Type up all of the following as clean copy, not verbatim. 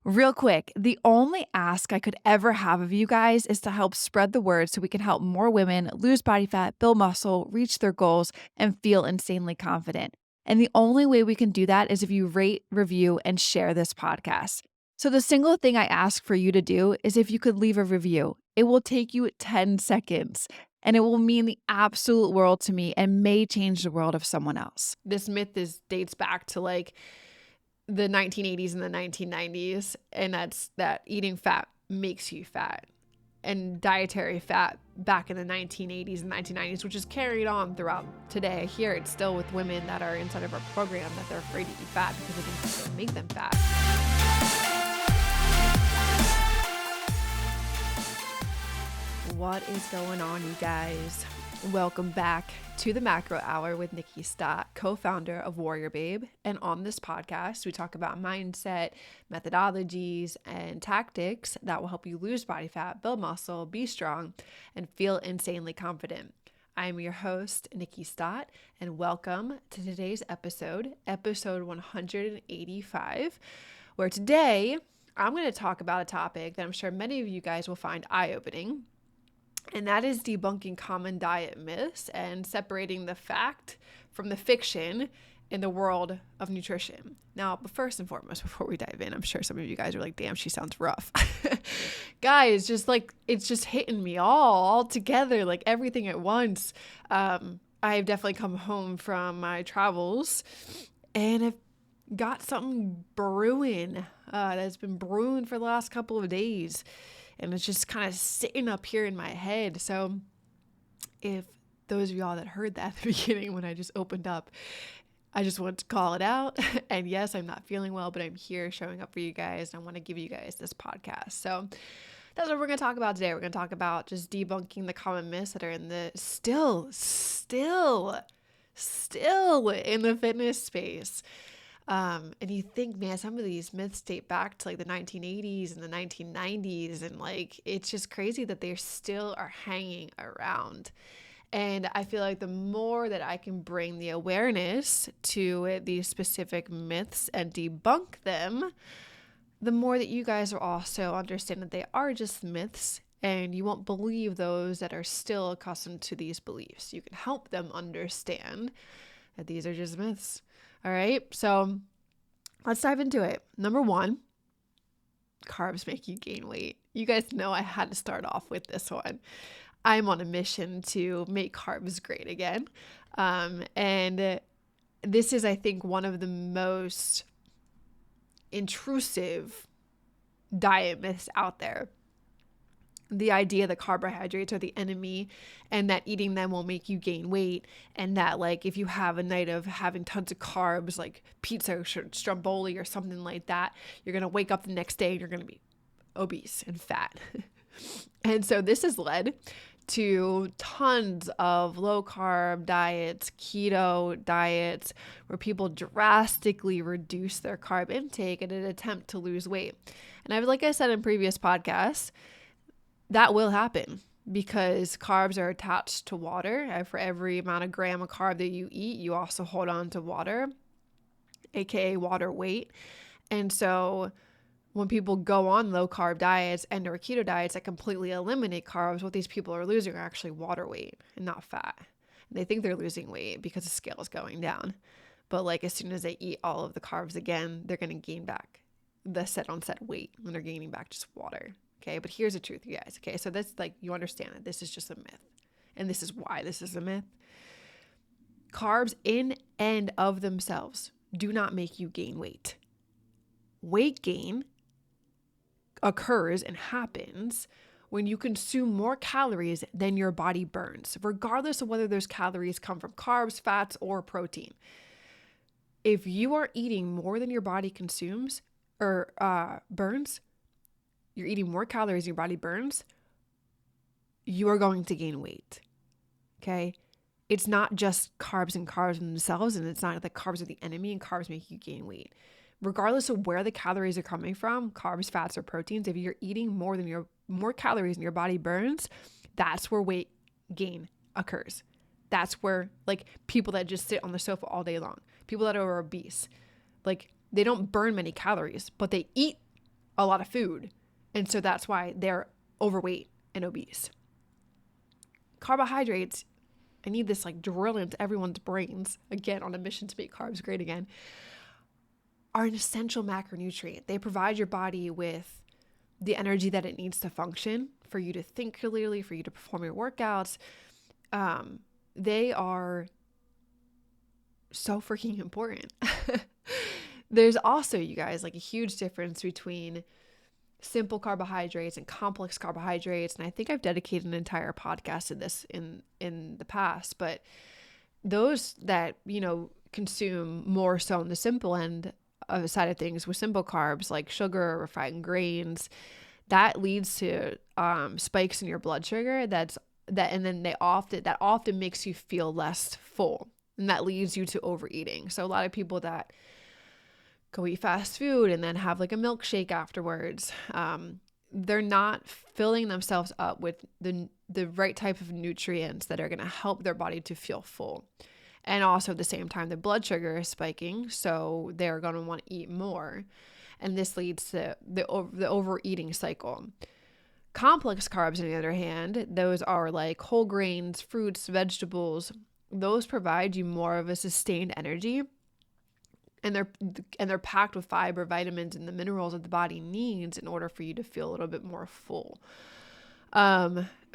Real quick, the only ask I could ever have of you guys is to help spread the word so we can help more women lose body fat, build muscle, reach their goals, and feel insanely confident. And the only way we can do that is if you rate, review, and share this podcast. So the single thing I ask for you to do is if you could leave a review. It will take you 10 seconds and it will mean the absolute world to me and may change the world of someone else. This myth dates back to like the 1980s and the 1990s, and that's that eating fat makes you fat, and dietary fat back in the 1980s and 1990s, which is carried on throughout today. I hear it still with women that are inside of our program that they're afraid to eat fat because they think it's going to make them fat. What is going on, you guys? Welcome back to the Macro Hour with Nikkiey Stott, co-founder of WarriorBabe. And on this podcast, we talk about mindset, methodologies, and tactics that will help you lose body fat, build muscle, be strong, and feel insanely confident. I'm your host, Nikkiey Stott, and welcome to today's episode 185, where today I'm going to talk about a topic that I'm sure many of you guys will find eye-opening. And that is debunking common diet myths and separating the fact from the fiction in the world of nutrition. Now, but first and foremost, before we dive in, I'm sure some of you guys are like, damn, she sounds rough. Guys, just like, it's just hitting me all together, like everything at once. I've definitely come home from my travels and I've got something brewing that's been brewing for the last couple of days. And it's just kind of sitting up here in my head. So if those of y'all that heard that at the beginning when I just opened up, I just want to call it out. And yes, I'm not feeling well, but I'm here showing up for you guys. And I want to give you guys this podcast. So that's what we're going to talk about today. We're going to talk about just debunking the common myths that are in the still in the fitness space. And you think, man, some of these myths date back to like the 1980s and the 1990s. And like, it's just crazy that they still are hanging around. And I feel like the more that I can bring the awareness to these specific myths and debunk them, the more that you guys will also understand that they are just myths and you won't believe those that are still accustomed to these beliefs. You can help them understand that these are just myths. All right, so let's dive into it. Number one, carbs make you gain weight. You guys know I had to start off with this one. I'm on a mission to make carbs great again. And this is, I think, one of the most intrusive diet myths out there. The idea that carbohydrates are the enemy and that eating them will make you gain weight, and that like if you have a night of having tons of carbs like pizza or stromboli or something like that, you're going to wake up the next day and you're going to be obese and fat. And so this has led to tons of low carb diets, keto diets, where people drastically reduce their carb intake in an attempt to lose weight. And like I said in previous podcasts, that will happen because carbs are attached to water. For every amount of gram of carb that you eat, you also hold on to water, aka water weight. And so when people go on low carb diets and or keto diets that completely eliminate carbs, what these people are losing are actually water weight and not fat. And they think they're losing weight because the scale is going down. But like as soon as they eat all of the carbs again, they're going to gain back the set on set weight when they're gaining back just water. Okay, but here's the truth, you guys. Okay, so that's like, you understand that this is just a myth. And this is why this is a myth. Carbs in and of themselves do not make you gain weight. Weight gain occurs and happens when you consume more calories than your body burns, regardless of whether those calories come from carbs, fats, or protein. If you are eating more than your body consumes or burns, you're eating more calories than your body burns, you are going to gain weight. Okay? It's not just carbs and carbs themselves, and it's not that carbs are the enemy and carbs make you gain weight. Regardless of where the calories are coming from, carbs, fats, or proteins, if you're eating more calories than your body burns, that's where weight gain occurs. That's where like people that just sit on the sofa all day long, people that are obese, like they don't burn many calories, but they eat a lot of food. And so that's why they're overweight and obese. Carbohydrates, I need this like drill into everyone's brains, again, on a mission to make carbs great again, are an essential macronutrient. They provide your body with the energy that it needs to function, for you to think clearly, for you to perform your workouts. They are so freaking important. There's also, you guys, like a huge difference between simple carbohydrates and complex carbohydrates. And I think I've dedicated an entire podcast to this in the past, but those that, consume more so on the simple end of the side of things with simple carbs like sugar, refined grains, that leads to spikes in your blood sugar. And then that often makes you feel less full, and that leads you to overeating. So a lot of people that go eat fast food and then have like a milkshake afterwards, they're not filling themselves up with the right type of nutrients that are going to help their body to feel full. And also at the same time, the blood sugar is spiking, so they're going to want to eat more. And this leads to the overeating cycle. Complex carbs, on the other hand, those are like whole grains, fruits, vegetables. Those provide you more of a sustained energy, and they're packed with fiber, vitamins, and the minerals that the body needs in order for you to feel a little bit more full.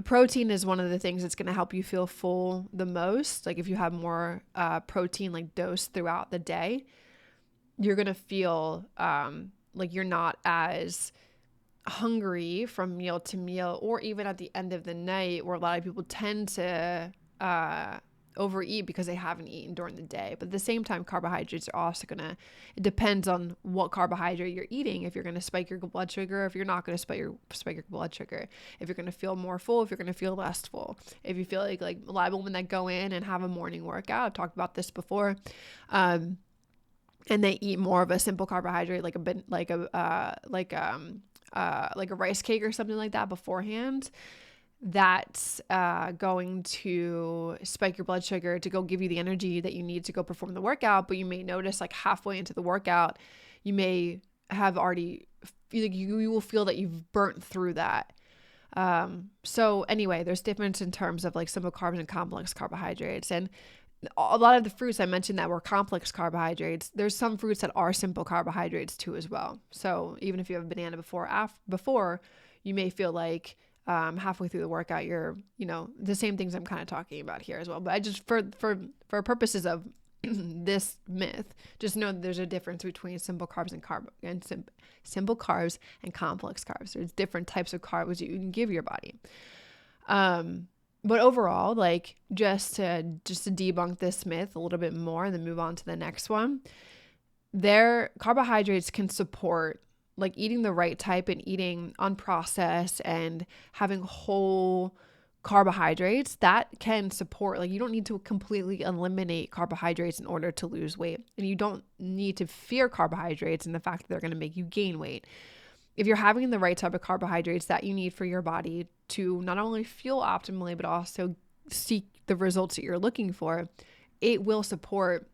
Protein is one of the things that's going to help you feel full the most. Like if you have more protein like dose throughout the day, you're going to feel like you're not as hungry from meal to meal, or even at the end of the night, where a lot of people tend to overeat because they haven't eaten during the day. But at the same time, carbohydrates are also it depends on what carbohydrate you're eating, if you're going to spike your blood sugar, if you're not going to spike your blood sugar, if you're going to feel more full, if you're going to feel less full. If you feel like a lot of women that go in and have a morning workout, I've talked about this before, and they eat more of a simple carbohydrate, like a rice cake or something like that beforehand, that's going to spike your blood sugar to go give you the energy that you need to go perform the workout. But you may notice like halfway into the workout, you may have already, you will feel that you've burnt through that. So anyway, there's difference in terms of like simple carbs and complex carbohydrates. And a lot of the fruits I mentioned that were complex carbohydrates, there's some fruits that are simple carbohydrates too as well. So even if you have a banana before, you may feel like halfway through the workout, you're, the same things I'm kind of talking about here as well. But I just, for purposes of this myth, just know that there's a difference between simple carbs and simple carbs and complex carbs. There's different types of carbs you can give your body. But overall, like just to debunk this myth a little bit more and then move on to the next one, their carbohydrates can support like eating the right type and eating unprocessed and having whole carbohydrates. That can support, like you don't need to completely eliminate carbohydrates in order to lose weight. And you don't need to fear carbohydrates and the fact that they're going to make you gain weight. If you're having the right type of carbohydrates that you need for your body to not only fuel optimally, but also seek the results that you're looking for, it will support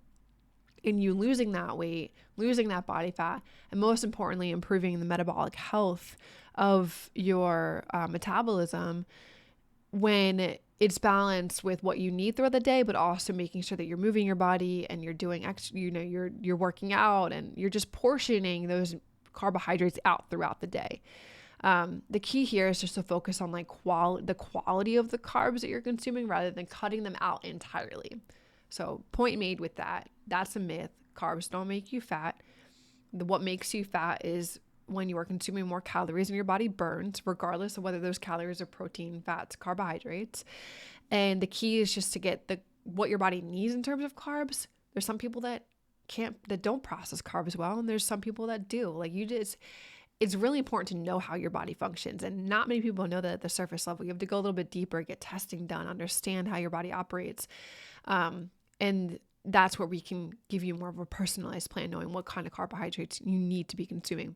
in you losing that weight, losing that body fat, and most importantly, improving the metabolic health of your metabolism when it's balanced with what you need throughout the day, but also making sure that you're moving your body and you're doing extra, you're working out and you're just portioning those carbohydrates out throughout the day. The key here is just to focus on like the quality of the carbs that you're consuming rather than cutting them out entirely. So point made with that. That's a myth. Carbs don't make you fat. What makes you fat is when you are consuming more calories than your body burns, regardless of whether those calories are protein, fats, carbohydrates. And the key is just to get what your body needs in terms of carbs. There's some people that don't process carbs well, and there's some people that do. Like it's really important to know how your body functions, and not many people know that at the surface level. You have to go a little bit deeper, get testing done, understand how your body operates. And that's where we can give you more of a personalized plan, knowing what kind of carbohydrates you need to be consuming.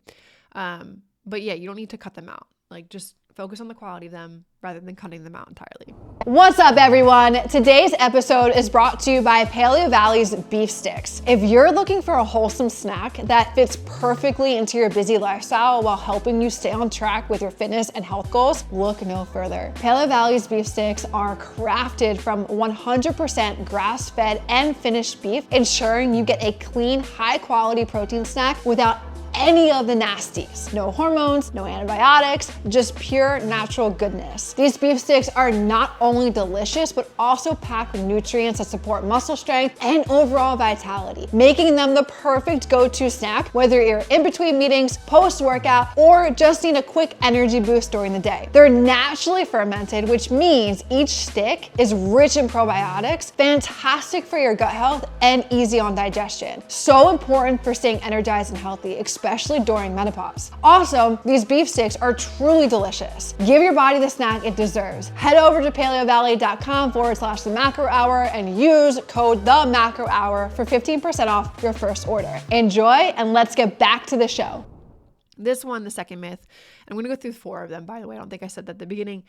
But yeah, you don't need to cut them out. Like just Focus on the quality of them rather than cutting them out entirely. What's up, everyone? Today's episode is brought to you by Paleo Valley's beef sticks. If you're looking for a wholesome snack that fits perfectly into your busy lifestyle while helping you stay on track with your fitness and health goals, look no further. Paleo Valley's beef sticks are crafted from 100% grass-fed and finished beef, ensuring you get a clean, high-quality protein snack without any of the nasties. No hormones, no antibiotics, just pure natural goodness. These beef sticks are not only delicious, but also packed with nutrients that support muscle strength and overall vitality, making them the perfect go-to snack, whether you're in between meetings, post-workout, or just need a quick energy boost during the day. They're naturally fermented, which means each stick is rich in probiotics, fantastic for your gut health, and easy on digestion. So important for staying energized and healthy, especially during menopause. Also, these beef sticks are truly delicious. Give your body the snack it deserves. Head over to paleovalley.com/the macro hour and use code the macro hour for 15% off your first order. Enjoy, and let's get back to the show. This one, the second myth, I'm going to go through 4 of them, by the way. I don't think I said that at the beginning.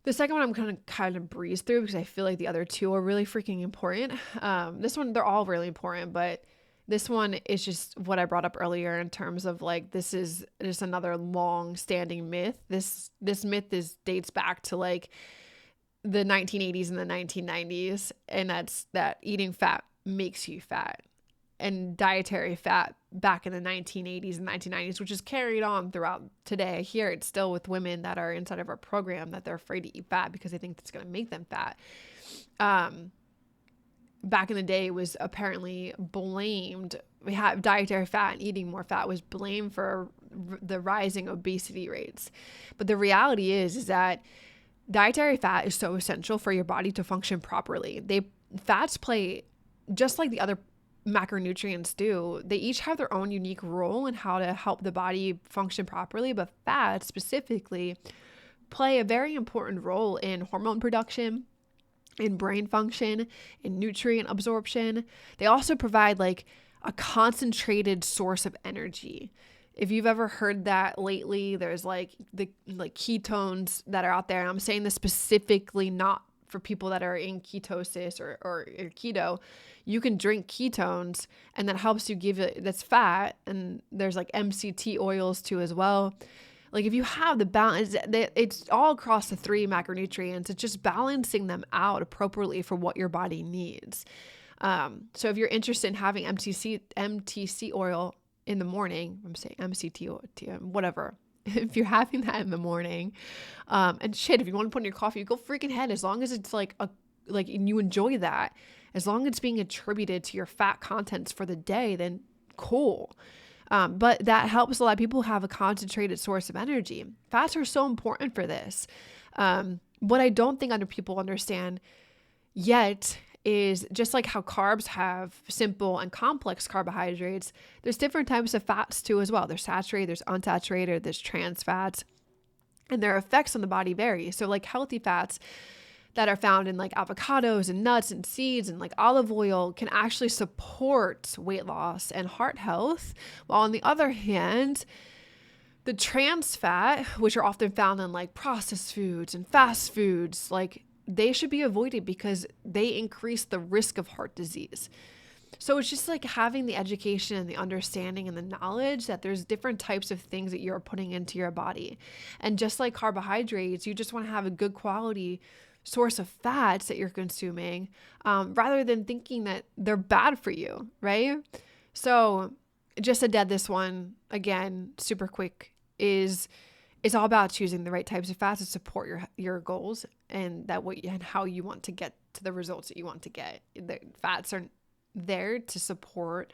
The second one I'm going to kind of breeze through because I feel like the other 2 are really freaking important. This one, they're all really important, but this one is just what I brought up earlier in terms of like, this is just another long standing myth. This myth dates back to like the 1980s and the 1990s. And that's that eating fat makes you fat, and dietary fat back in the 1980s and 1990s, which is carried on throughout today. I hear it still with women that are inside of our program that they're afraid to eat fat because they think it's going to make them fat. Back in the day, it was apparently blamed. We have dietary fat and eating more fat was blamed for the rising obesity rates. But the reality is that dietary fat is so essential for your body to function properly. Fats play, just like the other macronutrients do, they each have their own unique role in how to help the body function properly. But fats specifically play a very important role in hormone production, in brain function, in nutrient absorption. They also provide like a concentrated source of energy. If you've ever heard that lately, there's like the ketones that are out there. And I'm saying this specifically not for people that are in ketosis or keto. You can drink ketones and that helps you give it, that's fat. And there's like MCT oils too as well. Like if you have the balance, it's all across the 3 macronutrients. It's just balancing them out appropriately for what your body needs. So if you're interested in having MCT oil in the morning, I'm saying MCT oil, whatever. If you're having that in the morning, and shit, if you want to put in your coffee, you go freaking ahead. As long as it's like and you enjoy that, as long as it's being attributed to your fat contents for the day, then cool. But that helps a lot of people have a concentrated source of energy. Fats are so important for this. What I don't think other people understand yet is just like how carbs have simple and complex carbohydrates, there's different types of fats too as well. There's saturated, there's unsaturated, there's trans fats, and their effects on the body vary. So like healthy fats that are found in like avocados and nuts and seeds and like olive oil can actually support weight loss and heart health. While on the other hand, the trans fat, which are often found in like processed foods and fast foods, like they should be avoided because they increase the risk of heart disease. So it's just like having the education and the understanding and the knowledge that there's different types of things that you're putting into your body. And just like carbohydrates, you just want to have a good quality source of fats that you're consuming, rather than thinking that they're bad for you, right? So just to dead this one again, super quick, is it's all about choosing the right types of fats to support your goals and how you want to get to the results that you want to get. The fats are there to support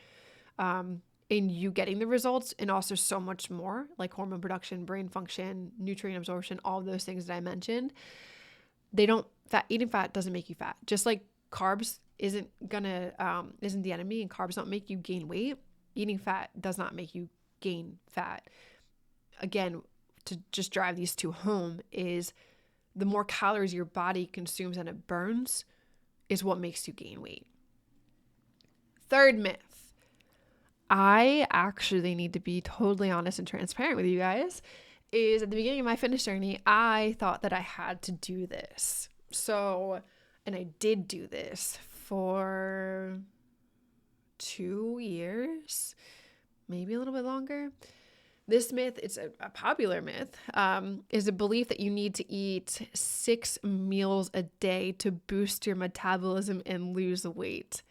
in you getting the results, and also so much more, like hormone production, brain function, nutrient absorption, all of those things that I mentioned. Eating fat doesn't make you fat. Just like carbs isn't the enemy, and carbs don't make you gain weight. Eating fat does not make you gain fat. Again, to just drive these 2 home, is the more calories your body consumes and it burns is what makes you gain weight. Third myth. I actually need to be totally honest and transparent with you guys. is at the beginning of my fitness journey, I thought that I had to do this. So, and I did do this for 2 years, maybe a little bit longer. This myth, it's a popular myth, is a belief that you need to eat 6 meals a day to boost your metabolism and lose weight.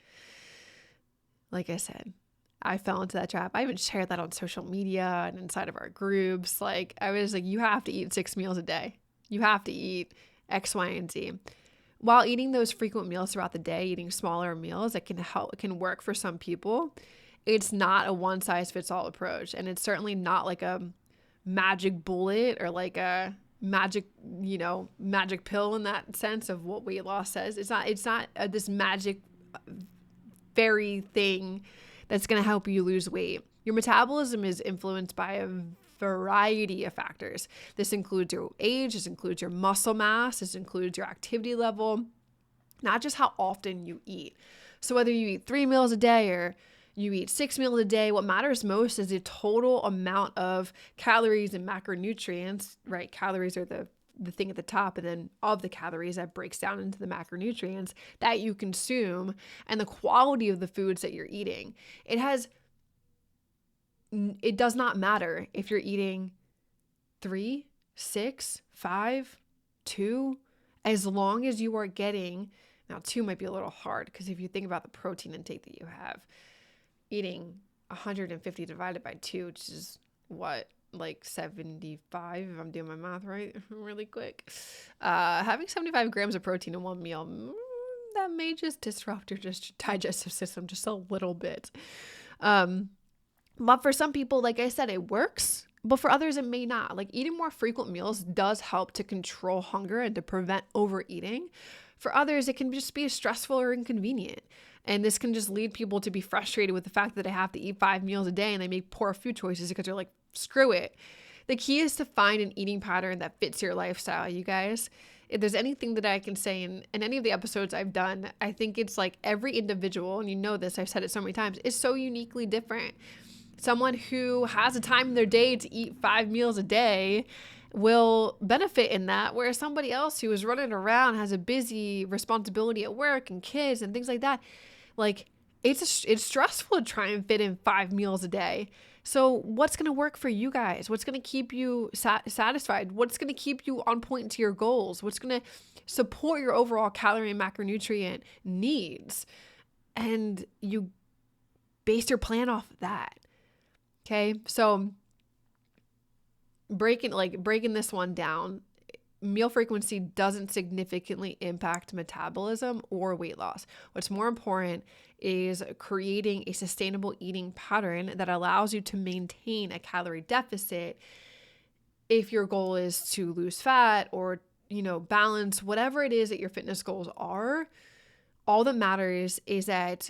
Like I said, I fell into that trap. I even shared that on social media and inside of our groups. Like, I was like, you have to eat 6 meals a day. You have to eat X, Y, and Z. While eating those frequent meals throughout the day, eating smaller meals, it can work for some people. It's not a one size fits all approach. And it's certainly not like a magic bullet or like a magic pill in that sense of what weight loss says. It's not this magic fairy thing that's going to help you lose weight. Your metabolism is influenced by a variety of factors. This includes your age, this includes your muscle mass, this includes your activity level, not just how often you eat. So whether you eat 3 meals a day or you eat 6 meals a day, what matters most is the total amount of calories and macronutrients, right? Calories are the thing at the top, and then of the calories that breaks down into the macronutrients that you consume and the quality of the foods that you're eating. It does not matter if you're eating 3, 6, 5, 2, as long as you are getting, now 2 might be a little hard because if you think about the protein intake that you have, eating 150 divided by 2, which is what? Like 75, if I'm doing my math right really quick. Having 75 grams of protein in one meal, that may just disrupt your digestive system just a little bit. But for some people, like I said, it works. But for others, it may not. Like, eating more frequent meals does help to control hunger and to prevent overeating. For others, it can just be stressful or inconvenient. And this can just lead people to be frustrated with the fact that they have to eat 5 meals a day and they make poor food choices because they're like, screw it. The key is to find an eating pattern that fits your lifestyle, you guys. If there's anything that I can say in any of the episodes I've done, I think it's like every individual, and you know this, I've said it so many times, is so uniquely different. Someone who has a time in their day to eat 5 meals a day will benefit in that, whereas somebody else who is running around, has a busy responsibility at work and kids and things like that, like it's stressful to try and fit in 5 meals a day. So what's going to work for you guys? What's going to keep you satisfied? What's going to keep you on point to your goals? What's going to support your overall calorie and macronutrient needs? And you base your plan off of that. Okay, so breaking this one down, meal frequency doesn't significantly impact metabolism or weight loss. What's more important is creating a sustainable eating pattern that allows you to maintain a calorie deficit if your goal is to lose fat or, balance, whatever it is that your fitness goals are. All that matters is that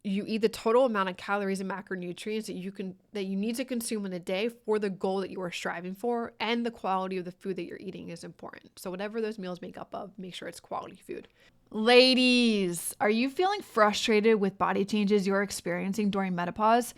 you eat the total amount of calories and macronutrients that you need to consume in a day for the goal that you are striving for, and the quality of the food that you're eating is important. So whatever those meals make up of, make sure it's quality food. Ladies, are you feeling frustrated with body changes you're experiencing during menopause?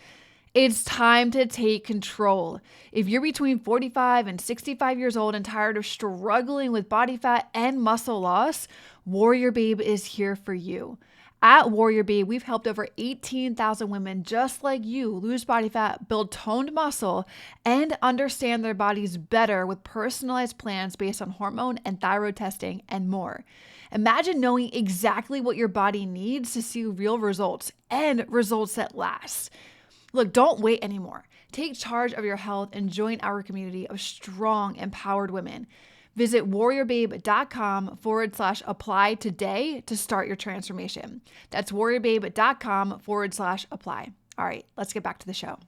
It's time to take control. If you're between 45 and 65 years old and tired of struggling with body fat and muscle loss, WarriorBabe is here for you. At WarriorBabe, we've helped over 18,000 women just like you lose body fat, build toned muscle, and understand their bodies better with personalized plans based on hormone and thyroid testing and more. Imagine knowing exactly what your body needs to see real results and results that last. Look, don't wait anymore. Take charge of your health and join our community of strong, empowered women. Visit WarriorBabe.com/apply today to start your transformation. That's WarriorBabe.com/apply. All right, let's get back to the show.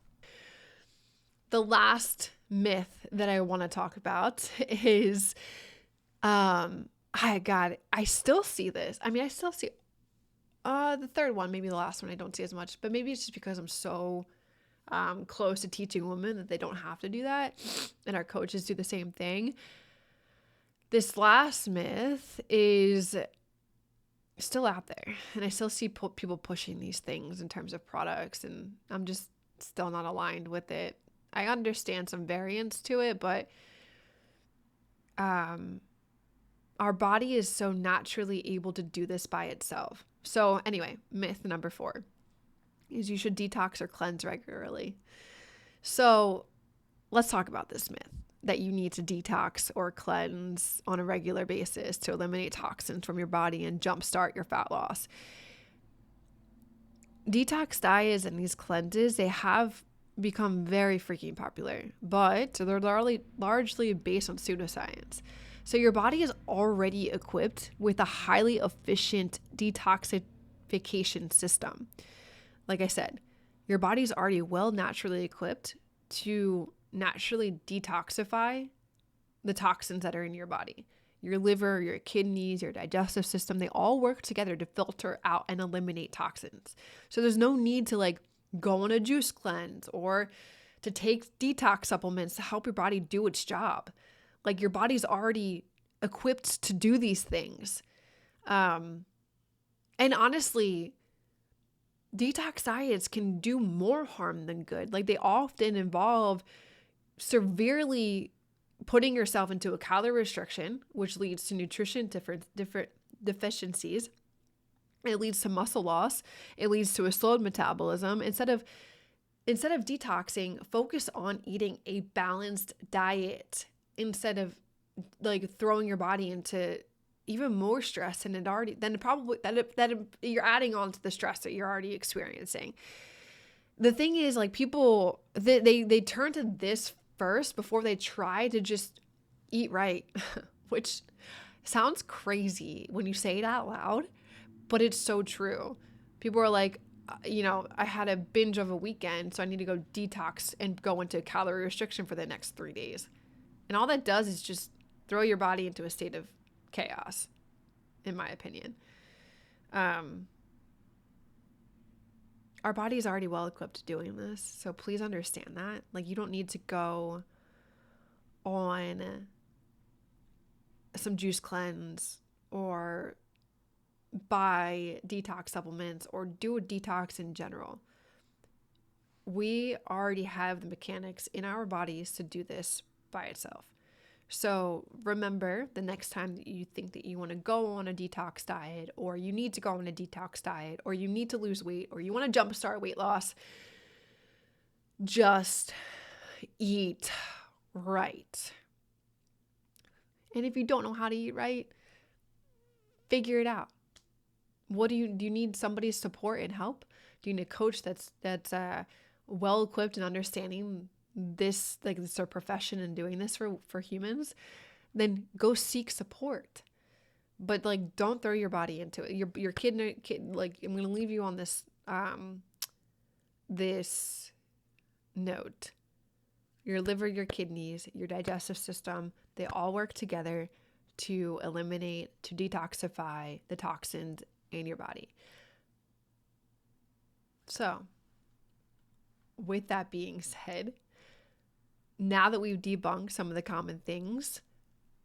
The last myth that I want to talk about is, I still see this. I still see the third one, maybe the last one I don't see as much, but maybe it's just because I'm so close to teaching women that they don't have to do that. And our coaches do the same thing. This last myth is still out there, and I still see people pushing these things in terms of products, and I'm just still not aligned with it. I understand some variance to it, but our body is so naturally able to do this by itself. So anyway, myth number 4 is you should detox or cleanse regularly. So let's talk about this myth that you need to detox or cleanse on a regular basis to eliminate toxins from your body and jumpstart your fat loss. Detox diets and these cleanses, they have become very freaking popular, but they're largely based on pseudoscience. So your body is already equipped with a highly efficient detoxification system. Like I said, your body's already naturally equipped to naturally detoxify the toxins that are in your body. Your liver, your kidneys, your digestive system, they all work together to filter out and eliminate toxins. So there's no need to like go on a juice cleanse or to take detox supplements to help your body do its job. Like your body's already equipped to do these things. And honestly, detox diets can do more harm than good. Like they often involve severely putting yourself into a calorie restriction, which leads to nutrition different deficiencies. It leads to muscle loss. It leads to a slowed metabolism. Instead of detoxing, focus on eating a balanced diet instead of like throwing your body into even more stress and you're adding on to the stress that you're already experiencing. The thing is, like, people they turn to this first before they try to just eat right, which sounds crazy when you say it out loud, but it's so true. People are like, I had a binge of a weekend, so I need to go detox and go into calorie restriction for the next 3 days. And all that does is just throw your body into a state of chaos, in my opinion. Our body is already well equipped to doing this, so please understand that. Like, you don't need to go on some juice cleanse or buy detox supplements or do a detox in general. We already have the mechanics in our bodies to do this by itself. So remember, the next time that you think that you want to go on a detox diet, or you need to go on a detox diet, or you need to lose weight, or you want to jumpstart weight loss, just eat right. And if you don't know how to eat right, figure it out. Do you need somebody's support and help? Do you need a coach that's well equipped and understanding this, like, it's their profession and doing this for humans? Then go seek support. But like, don't throw your body into it. Your kid, like, I'm gonna leave you on this this note. Your liver, your kidneys, your digestive system, they all work together to eliminate, to detoxify the toxins in your body. So, with that being said, now that we've debunked some of the common things,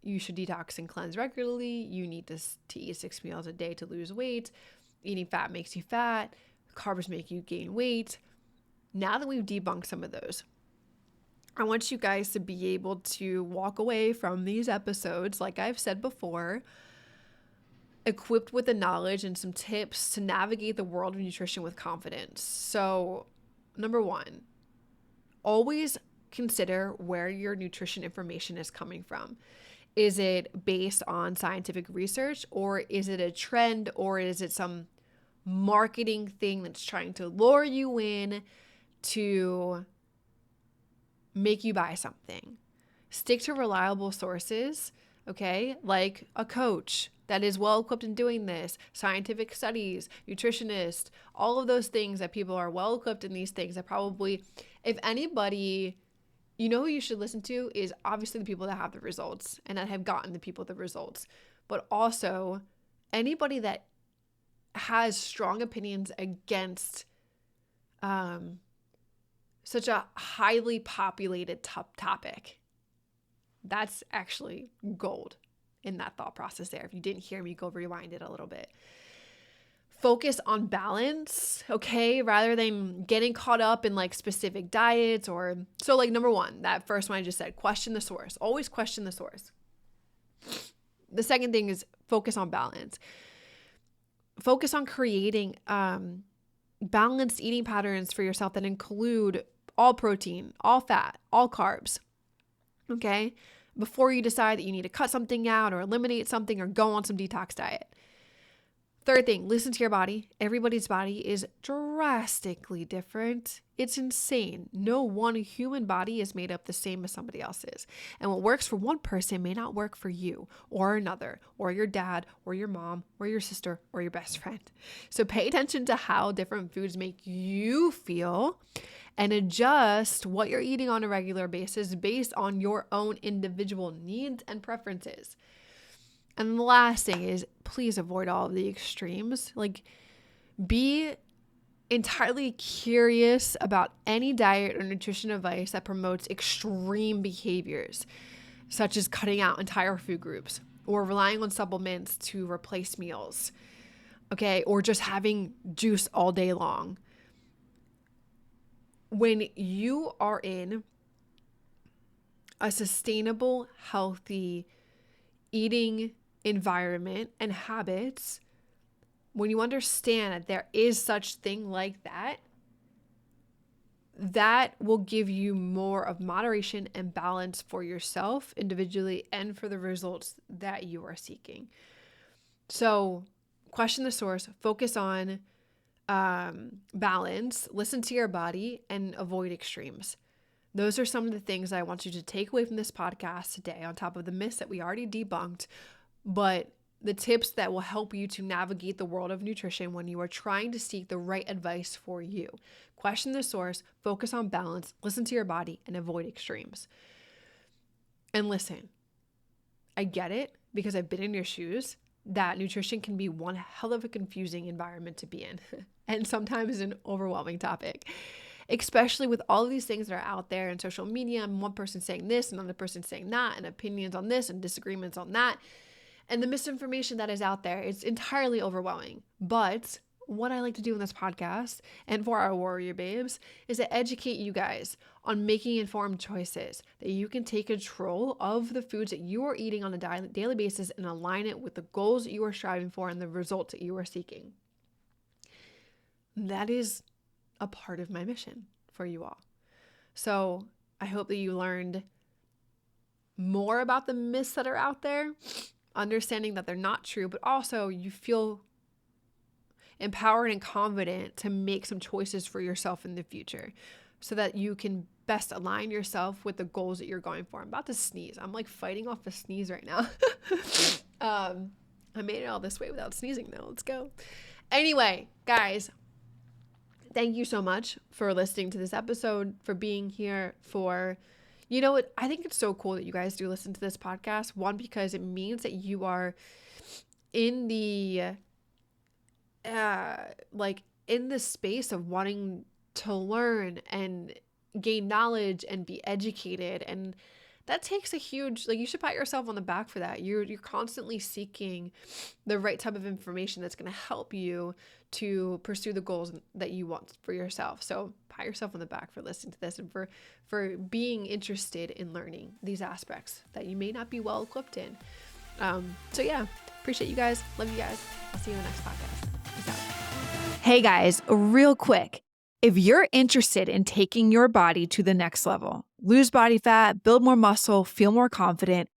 you should detox and cleanse regularly. You need to eat 6 meals a day to lose weight. Eating fat makes you fat. Carbs make you gain weight. Now that we've debunked some of those, I want you guys to be able to walk away from these episodes, like I've said before, equipped with the knowledge and some tips to navigate the world of nutrition with confidence. So, number 1, always consider where your nutrition information is coming from. Is it based on scientific research, or is it a trend, or is it some marketing thing that's trying to lure you in to make you buy something? Stick to reliable sources, okay? Like a coach that is well equipped in doing this, scientific studies, nutritionists, all of those things that people are well equipped in these things that probably, if anybody, who you should listen to is obviously the people that have the results and that have gotten the people the results, but also anybody that has strong opinions against such a highly populated topic. That's actually gold in that thought process there. If you didn't hear me, go rewind it a little bit. focus on balance, okay? Rather than getting caught up in like specific diets so like number one, that first one I just said, question the source. Always question the source. The second thing is focus on balance. Focus on creating balanced eating patterns for yourself that include all protein, all fat, all carbs, okay? Before you decide that you need to cut something out or eliminate something or go on some detox diet. Third thing, listen to your body. Everybody's body is drastically different. It's insane. No one human body is made up the same as somebody else's. And what works for one person may not work for you or another, or your dad, or your mom, or your sister, or your best friend. So pay attention to how different foods make you feel and adjust what you're eating on a regular basis based on your own individual needs and preferences. And the last thing is, please avoid all of the extremes. Like, be entirely curious about any diet or nutrition advice that promotes extreme behaviors, such as cutting out entire food groups or relying on supplements to replace meals, okay? Or just having juice all day long. When you are in a sustainable, healthy eating environment and habits, when you understand that there is such thing like that, that will give you more of moderation and balance for yourself individually and for the results that you are seeking. So question the source, focus on balance, listen to your body, and avoid extremes. Those are some of the things I want you to take away from this podcast today, on top of the myths that we already debunked, but the tips that will help you to navigate the world of nutrition when you are trying to seek the right advice for you. Question the source, focus on balance, listen to your body, and avoid extremes. And listen, I get it because I've been in your shoes, that nutrition can be one hell of a confusing environment to be in and sometimes an overwhelming topic. Especially with all of these things that are out there in social media, and one person saying this, another person saying that, and opinions on this and disagreements on that. And the misinformation that is out there, it's entirely overwhelming. But what I like to do in this podcast and for our warrior babes is to educate you guys on making informed choices, that you can take control of the foods that you are eating on a daily basis and align it with the goals that you are striving for and the results that you are seeking. That is a part of my mission for you all. So I hope that you learned more about the myths that are out there, understanding that they're not true, but also you feel empowered and confident to make some choices for yourself in the future so that you can best align yourself with the goals that you're going for. I'm about to sneeze. I'm like fighting off a sneeze right now. I made it all this way without sneezing though. Let's go. Anyway, guys, thank you so much for listening to this episode, for being here, you know what? I think it's so cool that you guys do listen to this podcast. One, because it means that you are in the in the space of wanting to learn and gain knowledge and be educated, and that takes a huge, you should pat yourself on the back for that. You're constantly seeking the right type of information that's going to help you to pursue the goals that you want for yourself. So pat yourself on the back for listening to this and for being interested in learning these aspects that you may not be well equipped in. So yeah, appreciate you guys. Love you guys. I'll see you in the next podcast. Peace out. Hey guys, real quick. If you're interested in taking your body to the next level, lose body fat, build more muscle, feel more confident,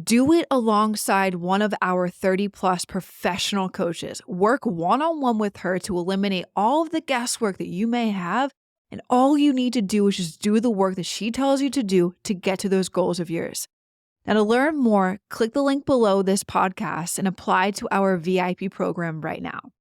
do it alongside one of our 30+ professional coaches. Work one-on-one with her to eliminate all of the guesswork that you may have, and all you need to do is just do the work that she tells you to do to get to those goals of yours. Now, to learn more, click the link below this podcast and apply to our VIP program right now.